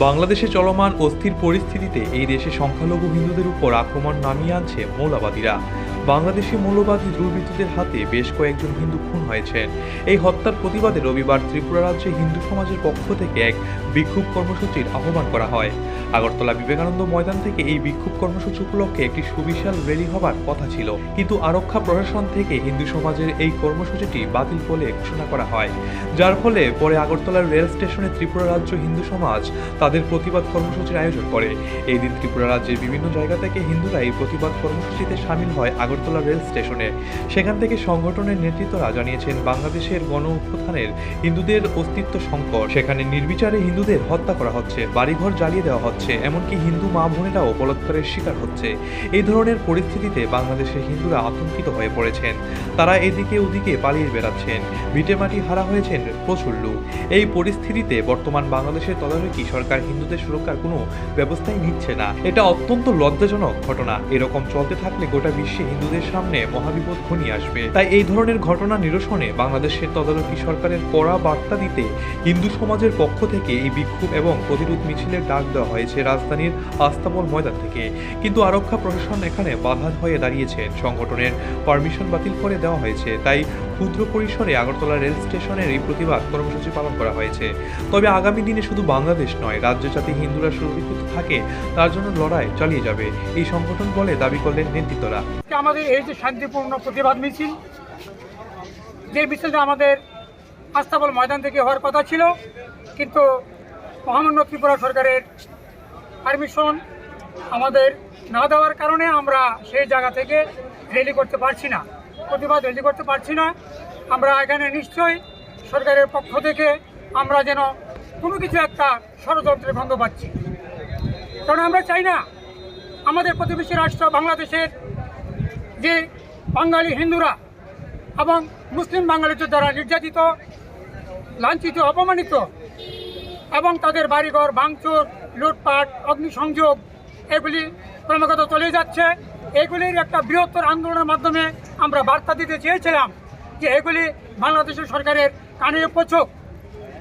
বাংলাদেশে চলমান অস্থির পরিস্থিতিতে এই দেশে সংখ্যালঘু হিন্দুদের উপর আক্রমণ নামিয়ে আনছে মৌলবাদীরা। বাংলাদেশি মৌলবাদী দুর্বৃত্তদের হাতে বেশ কয়েকজন হিন্দু খুন হয়েছেন। এই হত্যার প্রতিবাদে রবিবার ত্রিপুরা রাজ্যে হিন্দু সমাজের পক্ষ থেকে এক বিক্ষোভ কর্মসূচির আহ্বান করা হয়। আগরতলা বিবেকানন্দ ময়দান থেকে এই বিক্ষোভ কর্মসূচি উপলক্ষে একটি সুবিশাল র্যালি হবার কথা ছিল, কিন্তু আরক্ষা প্রশাসন থেকে হিন্দু সমাজের এই কর্মসূচিটি বাতিল বলে ঘোষণা করা হয়, যার ফলে পরে আগরতলার রেল স্টেশনে ত্রিপুরা রাজ্য হিন্দু সমাজ তাদের প্রতিবাদ কর্মসূচির আয়োজন করে। এই দিন ত্রিপুরা রাজ্যের বিভিন্ন জায়গা থেকে হিন্দুরা এই প্রতিবাদ কর্মসূচিতে সামিল হয় আগরতলা রেল স্টেশনে। সেখান থেকে সংগঠনের নেতৃত্বরা জানিয়েছেন, বাংলাদেশের গণ অভ্যুত্থানের হিন্দুদের অস্তিত্ব সংকট, সেখানে নির্বিচারে হিন্দুদের হত্যা করা হচ্ছে, বাড়িঘর জ্বালিয়ে দেওয়া হচ্ছে, এমনকি হিন্দু মা বোনেরাও বলাৎকারের শিকার হচ্ছে। এই ধরনের পরিস্থিতিতে বাংলাদেশের হিন্দুরা আতঙ্কিত হয়ে পড়েছেন। তারা এদিকে ওদিকে পালিয়ে বেড়াচ্ছেন, ভিটেমাটি হারা হয়েছেন প্রচুর লোক। এই পরিস্থিতিতে বর্তমান বাংলাদেশের তদারকি সরকার হিন্দুদের সুরক্ষার কোনো ব্যবস্থাই নিচ্ছে না। এটা অত্যন্ত লজ্জাজনক ঘটনা। এরকম চলতে থাকলে গোটা বিশ্বে হিন্দুদের সামনে মহাবিপদ ঘনিয়ে আসবে। তাই এই ধরনের ঘটনা নিরসনে বাংলাদেশের তদারকি সরকারের কড়া বার্তা দিতে হিন্দু সমাজের পক্ষ থেকে এই বিক্ষোভ এবং প্রতিরোধ মিছিলের ডাক দেওয়া হয়েছে রাজধানীর আস্তাবল ময়দান থেকে। কিন্তু আরক্ষা প্রশাসন এখানে বাধা হয়ে দাঁড়িয়েছেন। সংগঠনের পারমিশন বাতিল করে দেওয়া হয়েছে। তাই ক্ষুদ্র পরিসরে আগরতলা রেল স্টেশনের এই প্রতিবাদ কর্মসূচি পালন করা হয়েছে। তবে আগামী দিনে শুধু বাংলাদেশ নয়, রাজ্যে যাতে হিন্দুরা সুরক্ষিত থাকে তার জন্য লড়াই চালিয়ে যাবে এই সংগঠন বলে দাবি করলেন নেতৃত্বরা। আমাদের এই যে শান্তিপূর্ণ প্রতিবাদ মিছিল, যে মিছিলটা আমাদের আস্তাবল ময়দান থেকে হওয়ার কথা ছিল, কিন্তু মহামান্য ত্রিপুরা সরকারের পারমিশন আমাদের না দেওয়ার কারণে আমরা সেই জায়গা থেকে র্যালি করতে পারছি না, প্রতিবাদ র্যালি করতে পারছি না। আমরা এখানে নিশ্চয়ই সরকারের পক্ষ থেকে আমরা যেন কোনো কিছু একটা ষড়যন্ত্রের গন্ধ পাচ্ছি, কারণ আমরা চাই না আমাদের প্রতিবেশী রাষ্ট্র বাংলাদেশের যে বাঙালি হিন্দুরা এবং মুসলিম বাঙালিদের দ্বারা নির্যাতিত, লাঞ্ছিত, অপমানিত এবং তাদের বাড়িঘর ভাঙচুর, লুটপাট, অগ্নিসংযোগ এগুলি ক্রমাগত চলে যাচ্ছে। এগুলির একটা বৃহত্তর আন্দোলনের মাধ্যমে আমরা বার্তা দিতে চেয়েছিলাম যে এগুলি বাংলাদেশের সরকারের কানে পৌঁছক,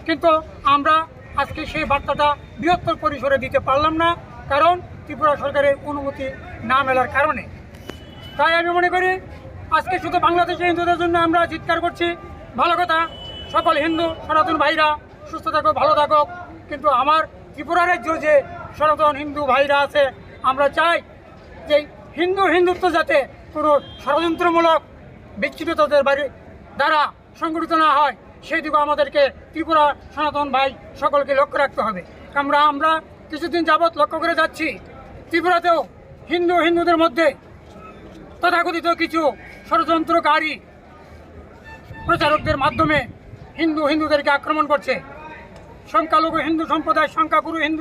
কিন্তু আমরা আজকে সেই বার্তাটা বৃহত্তর পরিসরে দিতে পারলাম না, কারণ ত্রিপুরা সরকারের অনুমতি না মেলার কারণে। তাই আমি মনে করি আজকে শুধু বাংলাদেশের হিন্দুদের জন্য আমরা চিৎকার করছি, ভালো কথা, সকল হিন্দু সনাতন ভাইরা সুস্থ থাকুক, ভালো থাকুক, কিন্তু আমার ত্রিপুরা রাজ্য যে সনাতন হিন্দু ভাইরা আছে, আমরা চাই যে হিন্দুত্ব যাতে কোনো ষড়যন্ত্রমূলক বিচ্ছিন্নতাদের দ্বারা সংগঠিত না হয়, সেই দিকে আমাদেরকে ত্রিপুরা সনাতন ভাই সকলকে লক্ষ্য রাখতে হবে। আমরা কিছুদিন যাবৎ লক্ষ্য করে যাচ্ছি, ত্রিপুরাতেও হিন্দুদের মধ্যে তথাকথিত কিছু ষড়যন্ত্রকারী প্রচারকদের মাধ্যমে হিন্দুদেরকে আক্রমণ করছে, সংখ্যালঘু হিন্দু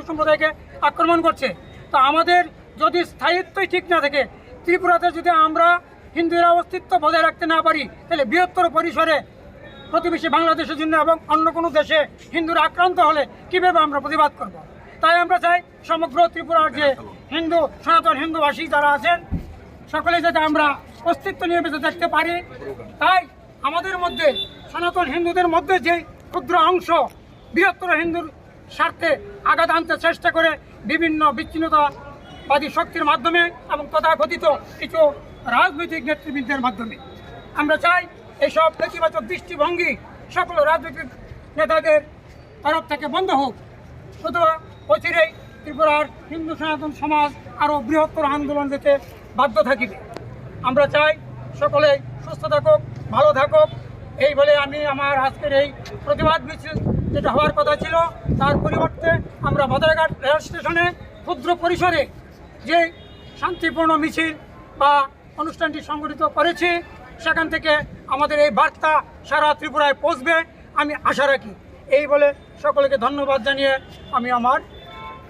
সম্প্রদায়কে আক্রমণ করছে। তো আমাদের যদি স্থায়িত্বই ঠিক না থাকে, ত্রিপুরাতে যদি আমরা হিন্দুরা অস্তিত্ব বজায় রাখতে না পারি, তাহলে বৃহত্তর পরিসরে প্রতিবেশী বাংলাদেশের জন্য এবং অন্য কোনো দেশে হিন্দুরা আক্রান্ত হলে কীভাবে আমরা প্রতিবাদ করব। তাই আমরা চাই সমগ্র ত্রিপুরার যে সনাতন হিন্দুভাষী যারা আছেন, সকলে যাতে আমরা অস্তিত্ব নিয়ে বেঁচে থাকতে পারি। তাই আমাদের মধ্যে সনাতন হিন্দুদের মধ্যে যে ক্ষুদ্র অংশ বৃহত্তর হিন্দুর স্বার্থে আঘাত আনতে চেষ্টা করে বিভিন্ন বিচ্ছিন্নতাবাদী শক্তির মাধ্যমে এবং তথাকথিত কিছু রাজনৈতিক নেতৃবৃন্দের মাধ্যমে, আমরা চাই এইসব নেতিবাচক দৃষ্টিভঙ্গি সকল রাজনৈতিক নেতাদের তরফ থেকে বন্ধ হোক, অথবা অচিরেই ত্রিপুরার হিন্দু সনাতন সমাজ আরও বৃহত্তর আন্দোলন যেতে বাধ্য থাকিবে। আমরা চাই সকলে সুস্থ থাকুক, ভালো থাকুক। এই বলে আমি আমার আজকের এই প্রতিবাদ মিছিল যেটা হওয়ার কথা ছিল, তার পরিবর্তে আমরা বাদারঘাট রেল স্টেশনে ক্ষুদ্র পরিসরে যে শান্তিপূর্ণ মিছিল বা অনুষ্ঠানটি সংগঠিত করেছি, সেখান থেকে আমাদের এই বার্তা সারা ত্রিপুরায় পৌঁছবে আমি আশা রাখি। এই বলে সকলকে ধন্যবাদ জানিয়ে আমি আমার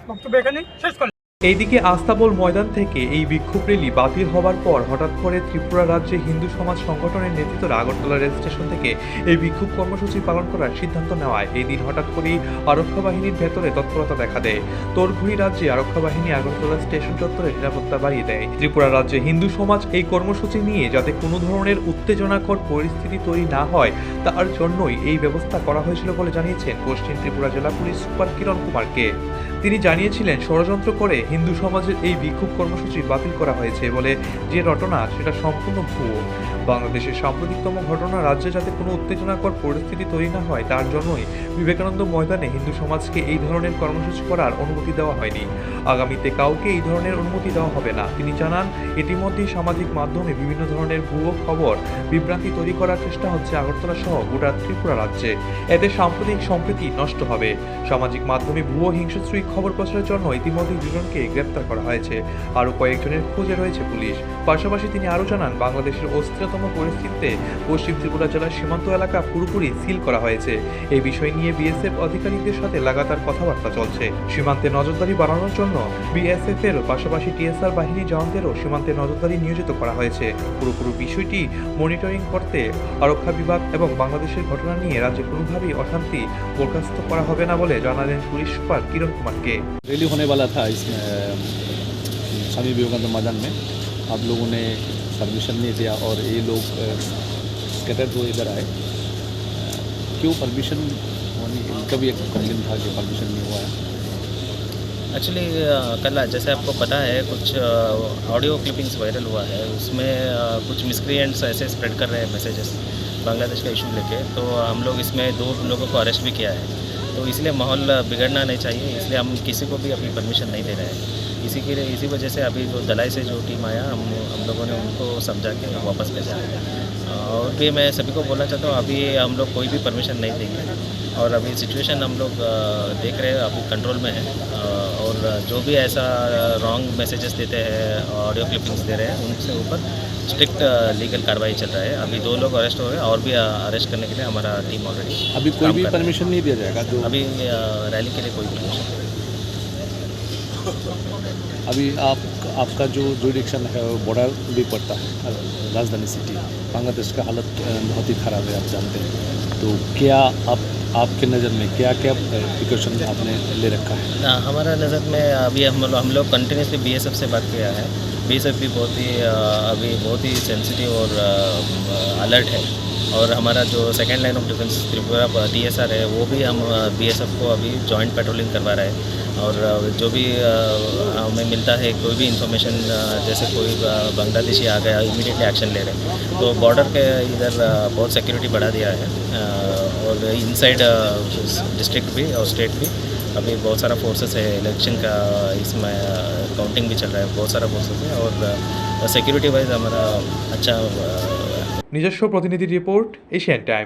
বক্তব্য এখানে শেষ করি। এইদিকে আস্তাবল ময়দান থেকে এই বিক্ষোভ র্যালি বাতিল হবার পর হঠাৎ করে ত্রিপুরা রাজ্যে হিন্দু সমাজ সংগঠনের নেতৃত্বরা আগরতলা রেল স্টেশন থেকে এই বিক্ষোভ কর্মসূচি পালন করার সিদ্ধান্ত নেওয়ায় এই দিন হঠাৎ করেই আরক্ষা বাহিনীর ভেতরে তৎপরতা দেখা দেয়। তোড়ঘড়ি রাজ্যে আরক্ষা বাহিনী আগরতলা স্টেশন চত্বরে নিরাপত্তা বাড়িয়ে দেয়। ত্রিপুরা রাজ্যে হিন্দু সমাজ এই কর্মসূচি নিয়ে যাতে কোনো ধরনের উত্তেজনাকর পরিস্থিতি তৈরি না হয় তার জন্যই এই ব্যবস্থা করা হয়েছিল বলে জানিয়েছেন পশ্চিম ত্রিপুরা জেলা পুলিশ সুপার কিরণ কুমারকে। তিনি জানিয়েছিলেন ষড়যন্ত্র করে হিন্দু সমাজের এই বিক্ষোভ কর্মসূচি বাতিল করা হয়েছে বলে যে রটনা সেটা সম্পূর্ণ ভুয়ো। বাংলাদেশের সাম্প্রতিকতম ঘটনা রাজ্যে যাতে কোনো উত্তেজনাকর পরিস্থিতি তৈরি না হয় তার জন্যই বিবেকানন্দ ময়দানে হিন্দু সমাজকে এই ধরনের কর্মসূচি করার অনুমতি দেওয়া হয়নি। আগামীতে কাউকে এই ধরনের অনুমতি দেওয়া হবে না। তিনি জানান, ইতিমধ্যেই সামাজিক মাধ্যমে বিভিন্ন ধরনের ভুয়ো খবর বিভ্রান্তি তৈরি করার চেষ্টা হচ্ছে আগরতলা সহ গোটা ত্রিপুরা রাজ্যে। এতে সাম্প্রতিক সম্প্রীতি নষ্ট হবে। সামাজিক মাধ্যমে ভুয়ো হিংস্রী খবর প্রচারের জন্য ইতিমধ্যেই দুজনকে গ্রেপ্তার করা হয়েছে। আরও কয়েকজনের খোঁজে রয়েছে পুলিশ। পাশাপাশি তিনি আরও জানান, বাংলাদেশের অস্থিরতম পরিস্থিতিতে পশ্চিম ত্রিপুরা জেলার সীমান্ত এলাকা পুরোপুরি সিল করা হয়েছে। এই বিষয় নিয়ে বিএসএফ আধিকারিকদের সাথে লাগাতার কথাবার্তা চলছে। সীমান্তে নজরদারি বাড়ানোর জন্য বিএসএফ এর পাশাপাশি টিএসআর বাহিনী জওয়ানদেরও সীমান্তে নজরদারি নিয়োজিত করা হয়েছে। পুরোপুরি বিষয়টি মনিটরিং করতে আরক্ষা বিভাগ এবং বাংলাদেশের ঘটনা নিয়ে রাজ্যে কোনোভাবেই অশান্তি বরখাস্ত করা হবে না বলে জানালেন পুলিশ সুপার কিরণ কুমারকে। रैली होने वाला था इसमें स्वामी विवेकानंद मैदान में, आप लोगों ने परमिशन नहीं दिया और ये लोग स्कैटर्ड हुए इधर आए। क्यों परमिशन होनी, इनका भी एक कंप्लेन था कि परमिशन नहीं हुआ है। एक्चुअली कल जैसे आपको पता है कुछ ऑडियो क्लिपिंग्स वायरल हुआ है, उसमें कुछ मिसक्रिएंट्स ऐसे स्प्रेड कर रहे हैं मैसेजेस बांग्लादेश का इशू लेके। तो हम लोग इसमें 2 लोगों को अरेस्ट भी किया है। तो इसलिए माहौल बिगड़ना नहीं चाहिए, इसलिए हम किसी को भी अपनी परमिशन नहीं दे रहे हैं। इसी वजह से अभी जो दलाई से जो टीम आया, हम लोगों ने उनको समझा के वापस भेजा। और भी मैं सभी को बोलना चाहता हूँ, अभी हम लोग कोई भी परमिशन नहीं देंगे। और अभी सिचुएशन हम लोग देख रहे हैं, अभी कंट्रोल में है। और जो भी ऐसा रॉन्ग मैसेजेस देते हैं, ऑडियो क्लिपिंग्स दे रहे हैं, उनसे ऊपर स्ट्रिक्ट लीगल कार्रवाई चल रहा है। अभी 2 लोग अरेस्ट हो गए और भी अरेस्ट करने के लिए हमारा टीम ऑलरेडी अभी कोई भी परमिशन नहीं दिया जाएगा तो अभी रैली के लिए कोई परमिशन नहीं। अभी आपका जो जुडिक्शन है वो बॉर्डर भी पड़ता है राजधानी सिटी। बांग्लादेश का हालत बहुत ही ख़राब है, आप जानते हैं। तो क्या आपके नज़र में क्या क्या प्रिकॉशन आपने ले रखा है? हमारा नज़र में अभी हम लोग कंटिन्यूसली बीएसएफ से बात किया है। बीएसएफ भी अभी बहुत ही सेंसिटिव और अलर्ट है। और हमारा जो second line of defence Tripura TSR है, वो भी हम बीएसएफ को अभी जॉइंट पेट्रोलिंग करवा रहे हैं। और जो भी हमें मिलता है कोई भी इंफॉर्मेशन, जैसे कोई बांग्लादेशी आ गया, इमीडिएटली एक्शन ले रहे हैं। तो बॉर्डर के इधर बहुत सिक्योरिटी बढ़ा दिया है। और इनसाइड डिस्ट्रिक्ट भी और स्टेट भी अभी बहुत सारा फोर्सेस है। इलेक्शन का इसमें काउंटिंग भी चल रहा है, बहुत सारा फोर्सेस है। और सिक्योरिटी वाइज हमारा अच्छा নিজস্ব প্রতিনিধি রিপোর্ট, এশিয়ান টাইম।